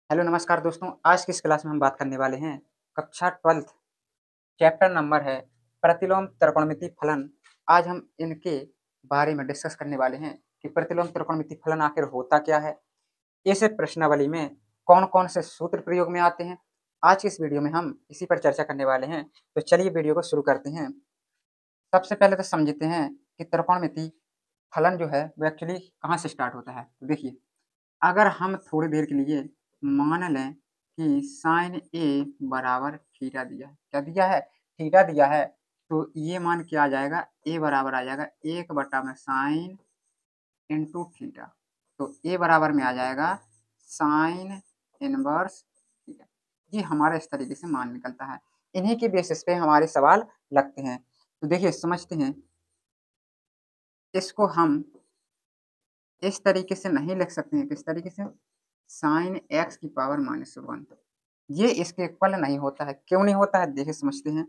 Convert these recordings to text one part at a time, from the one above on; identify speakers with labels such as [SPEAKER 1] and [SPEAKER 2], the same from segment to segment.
[SPEAKER 1] Hello नमस्कार दोस्तों, आज की इस क्लास में हम बात करने वाले हैं कक्षा 12th चैप्टर नंबर है प्रतिलोम त्रिकोणमिति फलन। आज हम इनके बारे में डिस्कस करने वाले हैं कि प्रतिलोम त्रिकोणमिति फलन आखिर होता क्या है, इस प्रश्नावली में कौन-कौन से सूत्र प्रयोग में आते हैं। आज की इस वीडियो में हम इसी पर चर्चा करने वाले हैं, तो चलिए वीडियो को शुरू करते हैं। सबसे पहले तो समझते हैं कि त्रिकोणमिति फलन जो है वो एक्चुअली कहाँ से स्टार्ट होता है। तो देखिए, अगर हम थोड़ी देर के लिए मान लें कि साइन ए बराबर थीटा दिया है। क्या दिया है? थीटा दिया है। तो ये मान क्या आ जाएगा? ए बराबर आ जाएगा 1 बटा में साइन इंटू थीटा। तो ए बराबर में आ जाएगा साइन इनवर्स थीटा। ये हमारा इस तरीके से मान निकलता है। इन्हीं के बेसिस पे हमारे सवाल लगते हैं। तो देखिए समझते हैं, इसको हम इस तरीके से नहीं लिख सकते हैं। किस तरीके से? साइन एक्स की पावर -1। ये इसके इक्वल नहीं होता है। क्यों नहीं होता है? देखिए समझते हैं।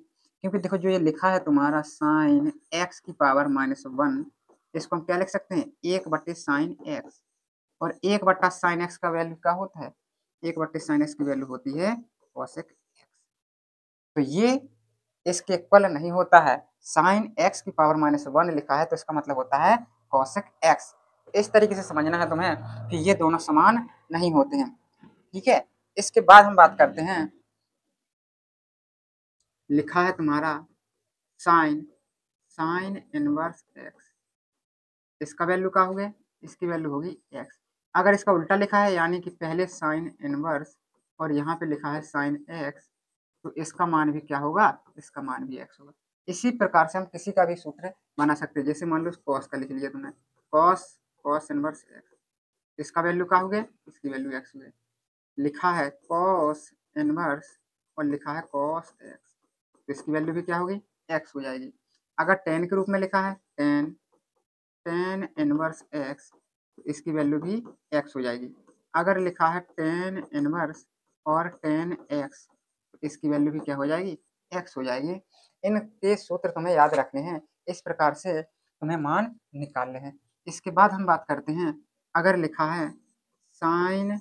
[SPEAKER 1] क्योंकि देखो जो ये लिखा है तुम्हारा साइन एक्स की पावर -1, इसको हम क्या लिख सकते हैं? 1 बटे साइन एक्स। और 1 बटा साइन एक्स का वैल्यू क्या होता है? 1 बटे साइन एक्स की वैल्यू होती है कोसेक एक्स। तो ये इसके इक्वल नहीं होता है। साइन एक्स की पावर -1 लिखा है तो इसका मतलब होता है कोसेक एक्स। इस तरीके से समझना है तुम्हें कि ये दोनों समान नहीं होते हैं। ठीक है? इसके बाद हम बात करते हैं, लिखा है तुम्हारा साइन साइन इनवर्स एक्स। इसका वैल्यू क्या हो गया? इसकी वैल्यू होगी एक्स। अगर इसका उल्टा लिखा है यानी कि पहले साइन इनवर्स और यहाँ पे लिखा है साइन एक्स, तो इसका मान भी क्या होगा? इसका मान भी एक्स होगा। इसी प्रकार से हम किसी का भी सूत्र बना सकते हैं। जैसे मान लो कॉस का लिख लिया तुमने, कॉस कॉस इनवर्स एक्स। इसका वैल्यू क्या हो गया? इसकी वैल्यू एक्स हो गई। लिखा है कॉस इनवर्स और लिखा है कॉस एक्स, तो इसकी वैल्यू भी क्या होगी? एक्स हो जाएगी। अगर टेन के रूप में लिखा है टेन टेन इनवर्स एक्स, तो इसकी वैल्यू भी एक्स हो जाएगी। अगर लिखा है टेन इनवर्स और टेन एक्स, तो इसकी वैल्यू भी क्या हो जाएगी? एक्स हो जाएगी। इनके सूत्र तुम्हें याद रखने हैं। इस प्रकार से तुम्हें मान निकालने हैं। इसके बाद हम बात करते हैं, अगर लिखा है साइन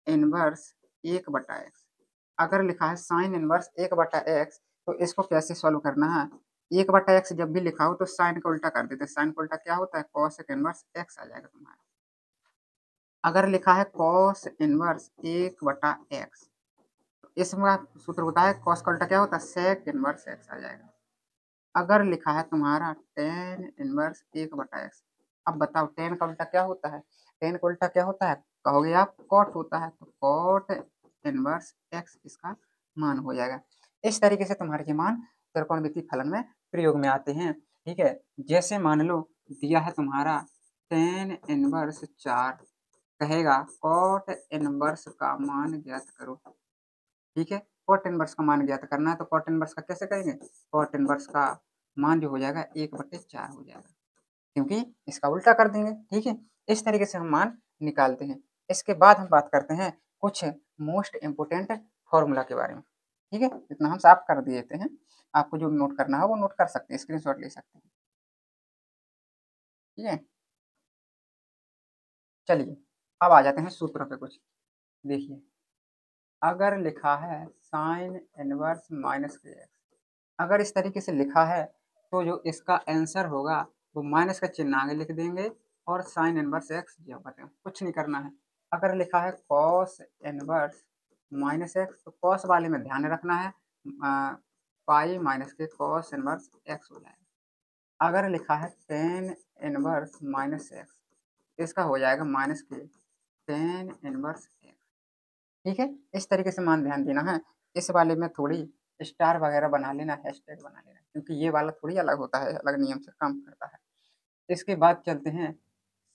[SPEAKER 1] इनवर्स 1 बटा एक्स। अगर लिखा है साइन इनवर्स 1 बटा एक्स, तो इसको कैसे सॉल्व करना है? 1 बटा एक्स जब भी लिखा हो तो साइन का उल्टा कर देते हैं। साइन का उल्टा क्या होता है? कॉस इनवर्स एक्स आ जाएगा तुम्हारा। अगर लिखा है कॉस इनवर्स 1 बटा एक्स, तो इसमें सूत्र होता है कॉस का उल्टा क्या होता है? सेक इनवर्स एक्स आ जाएगा। अगर लिखा है तुम्हारा टेन इनवर्स 1 बटा एक्स, अब बताओ टेन का उल्टा क्या होता है? टेन का उल्टा क्या होता है? कहोगे आप कॉट होता है, तो कॉट इनवर्स एक्स इसका मान हो जाएगा। इस तरीके से तुम्हारे ये मान त्रिकोणमिति फलन में प्रयोग में आते हैं। ठीक है? जैसे मान लो दिया है तुम्हारा टेन इनवर्स 4, कहेगा कॉट इनवर्स का मान ज्ञात करो। ठीक है? कॉट इनवर्स का मान ज्ञात करना है तो कॉट इनवर्स का कैसे करेंगे? कॉट इनवर्स का मान जो हो जाएगा 1/4 हो जाएगा, क्योंकि इसका उल्टा कर देंगे। ठीक है? इस तरीके से हम मान निकालते हैं। इसके बाद हम बात करते हैं कुछ मोस्ट इम्पोर्टेंट फॉर्मूला के बारे में। ठीक है? इतना हम साफ कर देते हैं। आपको जो नोट करना है वो नोट कर सकते हैं, स्क्रीनशॉट ले सकते हैं। ठीक है? चलिए, अब आ जाते हैं सूत्रों पे कुछ। देखिए, अगर लिखा है साइन इनवर्स माइनस के एक्स, अगर इस तरीके से लिखा है तो जो इसका आंसर होगा वो माइनस का चिन्ह आगे लिख देंगे और साइन इनवर्स एक्स जो बटे, कुछ नहीं करना है। अगर लिखा है कॉस इनवर्स माइनस एक्स, तो कॉस वाले में ध्यान रखना है पाई माइनस के कॉस इनवर्स एक्स हो जाएगा। अगर लिखा है टेन इनवर्स माइनस एक्स, इसका हो जाएगा माइनस के टेन इनवर्स एक्स। ठीक है? इस तरीके से मान ध्यान देना है। इस वाले में थोड़ी स्टार वगैरह बना लेना, हैशटैग बना लेना, क्योंकि ये वाला थोड़ी अलग होता है, अलग नियम से काम करता है। इसके बाद चलते हैं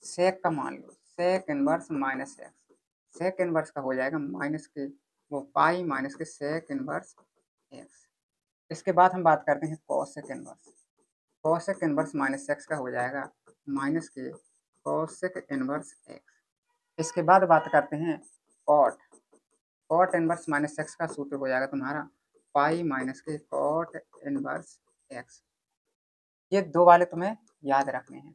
[SPEAKER 1] सेक का मान लो, sec inverse minus x. Sec inverse का हो जाएगा माइनस के वो पाई माइनस के सेक इनवर्स एक्स। इसके बाद हम बात करते हैं cosec inverse. Cosec inverse minus x का हो जाएगा माइनस के कॉसेक इनवर्स एक्स। इसके बाद बात करते हैं cot. Cot inverse minus x का सूत्र हो जाएगा तुम्हारा पाई माइनस के कॉट इनवर्स एक्स। ये दो वाले तुम्हें याद रखने हैं।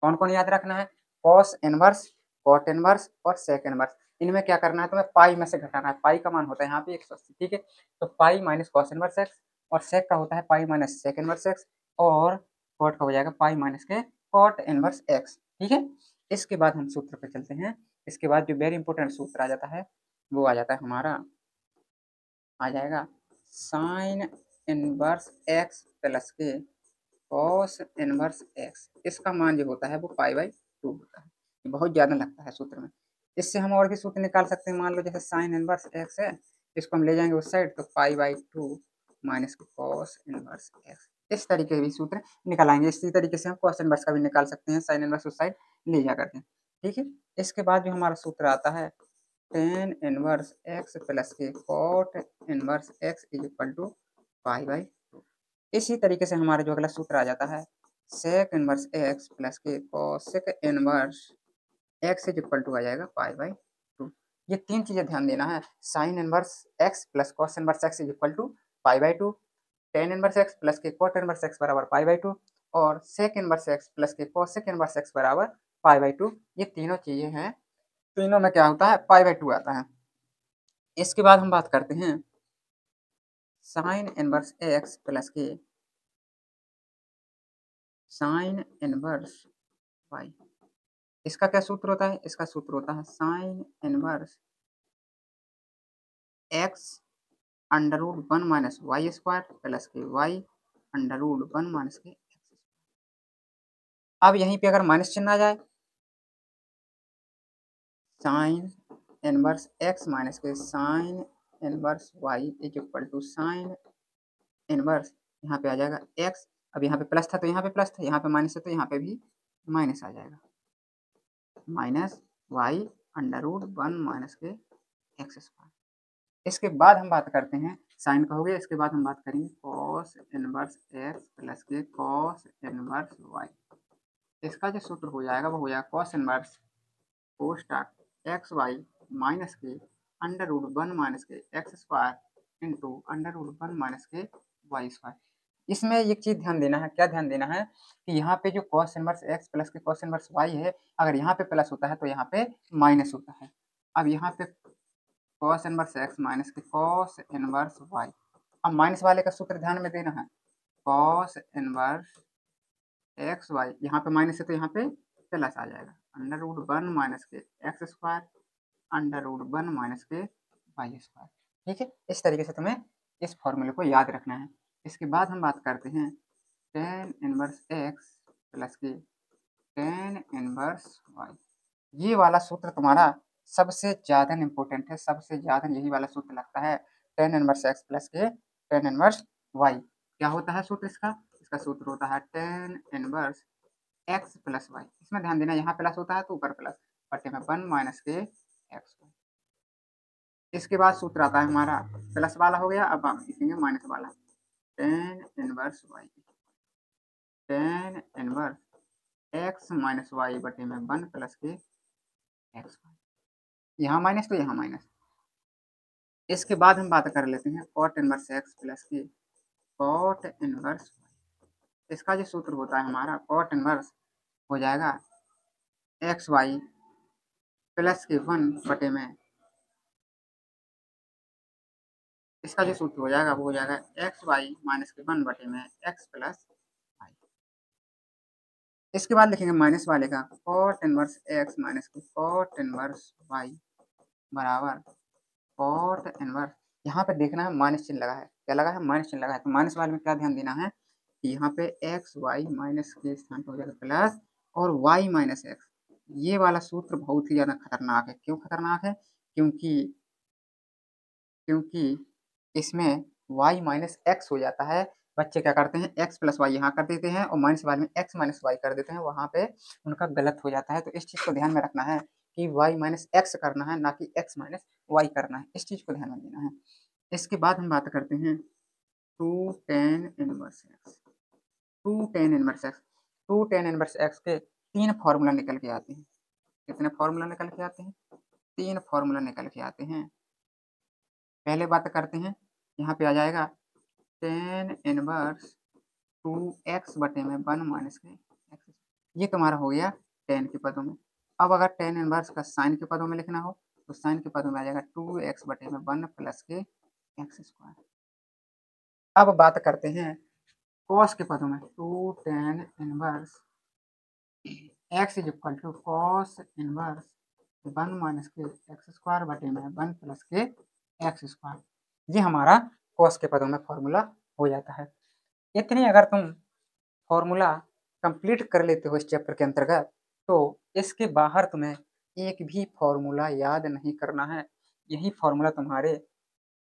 [SPEAKER 1] कौन कौन याद रखना है? कॉस इनवर्स, कॉट इनवर्स और सेक इनवर्स। इनमें क्या करना है तुम्हें, पाई में से घटाना है। पाई का मान होता है यहाँ पे 180, ठीक है। तो pi minus cos inverse x, और सेक का होता है pi minus sec inverse x, और कॉट का हो जाएगा पाई माइनस के कॉट इनवर्स एक्स, ठीक है। इसके बाद हम सूत्र पे चलते हैं। इसके बाद जो वेरी इंपॉर्टेंट सूत्र आ जाता है वो आ जाता है हमारा, आ जाएगा साइन इनवर्स एक्स प्लस के कॉस इनवर्स एक्स। इसका मान जो होता है वो पाई बाई 2 होता है। ये बहुत ज़्यादा लगता है सूत्र में। इससे हम और भी सूत्र निकाल सकते हैं। मान लो जैसे साइन इनवर्स एक्स है, इसको हम ले जाएंगे उस साइड, तो पाई by 2 minus cos inverse x. इस तरीके के भी सूत्र निकालेंगे। इसी तरीके से हम कॉस इनवर्स का भी निकाल सकते हैं, साइन इनवर्स उस साइड ले जा करके, ठीक है। इसके बाद जो हमारा सूत्र आता है टेन इनवर्स एक्स प्लस के cot inverse x is equal to pi by 2। इसी तरीके से हमारा जो अगला सूत्र आ जाता है सेक इनवर्स एक्स प्लस के cosec inverse x is equal to आ जाएगा पाई बाई 2। ये तीन चीजें ध्यान देना है, sine inverse x plus cos inverse x is equal to pi by 2, tan inverse x plus के कोट इनवर्स एक्स बराबर पाई बाई 2, और सेक इनवर्स एक्स प्लस के कोसेक इनवर्स एक्स बराबर पाई बाई 2। ये तीनों चीजें हैं, तीनों में क्या होता है पाई बाई 2 आता है। इसके बाद हम बात करते हैं साइन इनवर्स एक्स प्लस के साइन इनवर्स वाई। इसका क्या सूत्र होता है, इसका सूत्र होता है sine inverse x under root 1 minus y square plus के वाई अंडर रूट 1 माइनस के एक्स। अब यहीं पे अगर माइनस चिन्ह आ जाए, साइन इनवर्स एक्स माइनस के sine inverse y is equal to sine inverse, यहाँ पे आ जाएगा एक्स। अब यहाँ पे प्लस था तो यहाँ पे प्लस था, यहाँ पे माइनस है तो यहाँ पे भी माइनस आ जाएगा, minus y under root 1 minus के एक्स स्क्वायर। इसके बाद हम बात करते हैं साइन का हो गया। इसके बाद हम बात करेंगे कॉस इनवर्स एक्स प्लस के कॉस इनवर्स वाई। इसका जो सूत्र हो जाएगा वो हो जाएगा कॉस इनवर्स कोस्टाक एक्स वाई माइनस के अंडर रूट 1 माइनस के x square into under root 1 minus के वाई स्क्वायर। इसमें एक चीज ध्यान देना है, क्या ध्यान देना है कि यहाँ पे जो कॉस इनवर्स एक्स प्लस के कॉस इनवर्स वाई है, अगर यहाँ पे प्लस होता है तो यहाँ पे माइनस होता है। अब यहाँ पे कॉस इनवर्स एक्स माइनस के कॉस इनवर्स वाई। अब माइनस वाले का सूत्र ध्यान में देना है, कॉस इनवर्स एक्स वाई, यहाँ पे माइनस है तो यहाँ पे प्लस आ जाएगा, अंडर रूट 1 माइनस के x square under root 1 minus के वाई स्क्वायर, ठीक है। इस तरीके से तुम्हें इस फॉर्मूले को याद रखना है। इसके बाद हम बात करते हैं टेन इनवर्स एक्स प्लस के टेन इनवर्स वाई। ये वाला सूत्र तुम्हारा सबसे ज़्यादा इम्पोर्टेंट है, सबसे ज़्यादा यही वाला सूत्र लगता है, टेन इनवर्स एक्स प्लस के टेन इनवर्स वाई। क्या होता है सूत्र इसका, इसका सूत्र होता है tan inverse x plus y. इसमें ध्यान देना यहाँ प्लस होता है तो ऊपर प्लस, बटे में 1 माइनस के एक्स। इसके बाद सूत्र आता है हमारा, प्लस वाला हो गया, अब आप लिखेंगे माइनस वाला, tan inverse y, tan inverse x minus y बटे में 1 प्लस के एक्स। यहाँ माइनस तो यहाँ माइनस। इसके बाद हम बात कर लेते हैं कॉट इनवर्स एक्स प्लस की कॉट इनवर्स। इसका जो सूत्र होता है हमारा कॉट इनवर्स हो जाएगा एक्स वाई प्लस के 1 बटे में, इसका जो सूत्र हो जाएगा वो हो जाएगा एक्स वाई माइनस के 1 बटे में एक्स प्लस वाई। इसके बाद लिखेंगे माइनस वाले का कॉट इनवर्स एक्स माइनस के कॉट इनवर्स वाई बराबर कॉट इनवर्स। यहाँ पे देखना है माइनस चिन्ह लगा है, क्या लगा है माइनस चिन्ह लगा है, तो माइनस वाले में क्या ध्यान देना है कि यहाँ पे एक्स वाई माइनस के स्थान पर हो जाएगा प्लस और वाई माइनस एक्स। ये वाला सूत्र बहुत ही ज़्यादा खतरनाक है। क्यों खतरनाक है, क्योंकि क्योंकि इसमें y माइनस एक्स हो जाता है। बच्चे क्या करते हैं एक्स प्लस वाई यहाँ कर देते हैं और माइनस वाले में एक्स माइनस वाई कर देते हैं, वहाँ पे उनका गलत हो जाता है। तो इस चीज़ को ध्यान में रखना है कि y माइनस एक्स करना है, ना कि x माइनस वाई करना है। इस चीज़ को ध्यान में देना है। इसके बाद हम बात करते हैं two tan inverse x, two tan inverse x. Two tan inverse x के तीन फार्मूला निकल के आते हैं। कितने फार्मूला निकल के आते हैं, तीन फार्मूला निकल के आते हैं। पहले बात करते हैं, यहाँ पे आ जाएगा टेन इनवर्स टू एक्स बटे में 1 माइनस के एक्स। ये तुम्हारा हो गया टेन के पदों में। अब अगर टेन इनवर्स का साइन के पदों में लिखना हो तो साइन के पदों में आ जाएगा 2x बटे में 1 प्लस के एक्स स्क्वायर। अब बात करते हैं कॉस के पदों में, 2 tan inverse x is equal to cos inverse 1 minus के एक्स स्क्वायर बटे में 1 प्लस के एक्स स्क्वायर। ये हमारा कॉस के पदों में फॉर्मूला हो जाता है। इतने अगर तुम फॉर्मूला कंप्लीट कर लेते हो इस चैप्टर के अंतर्गत, तो इसके बाहर तुम्हें एक भी फॉर्मूला याद नहीं करना है। यही फॉर्मूला तुम्हारे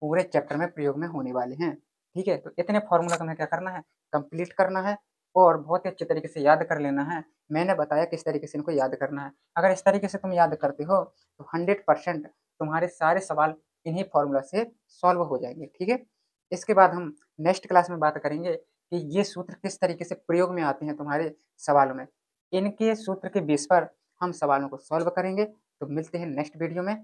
[SPEAKER 1] पूरे चैप्टर में प्रयोग में होने वाले हैं। ठीक है, तो इतने फॉर्मूला तुम्हें क्या करना है, कंप्लीट करना है और बहुत ही अच्छे तरीके से याद कर लेना है। मैंने बताया किस तरीके से इनको याद करना है। अगर इस तरीके से तुम याद करते हो तो 100% तुम्हारे सारे सवाल इन्हीं फॉर्मूला से सॉल्व हो जाएंगे। ठीक है, इसके बाद हम नेक्स्ट क्लास में बात करेंगे कि ये सूत्र किस तरीके से प्रयोग में आते हैं तुम्हारे सवालों में। इनके सूत्र के बेस पर हम सवालों को सॉल्व करेंगे। तो मिलते हैं नेक्स्ट वीडियो में।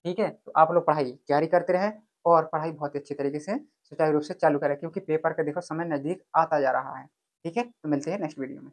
[SPEAKER 1] ठीक है, तो आप लोग पढ़ाई जारी करते रहें और पढ़ाई बहुत अच्छी तरीके से सुचारू रूप से चालू करें, क्योंकि पेपर का देखो समय नज़दीक आता जा रहा है। ठीक है, तो मिलते हैं नेक्स्ट वीडियो में।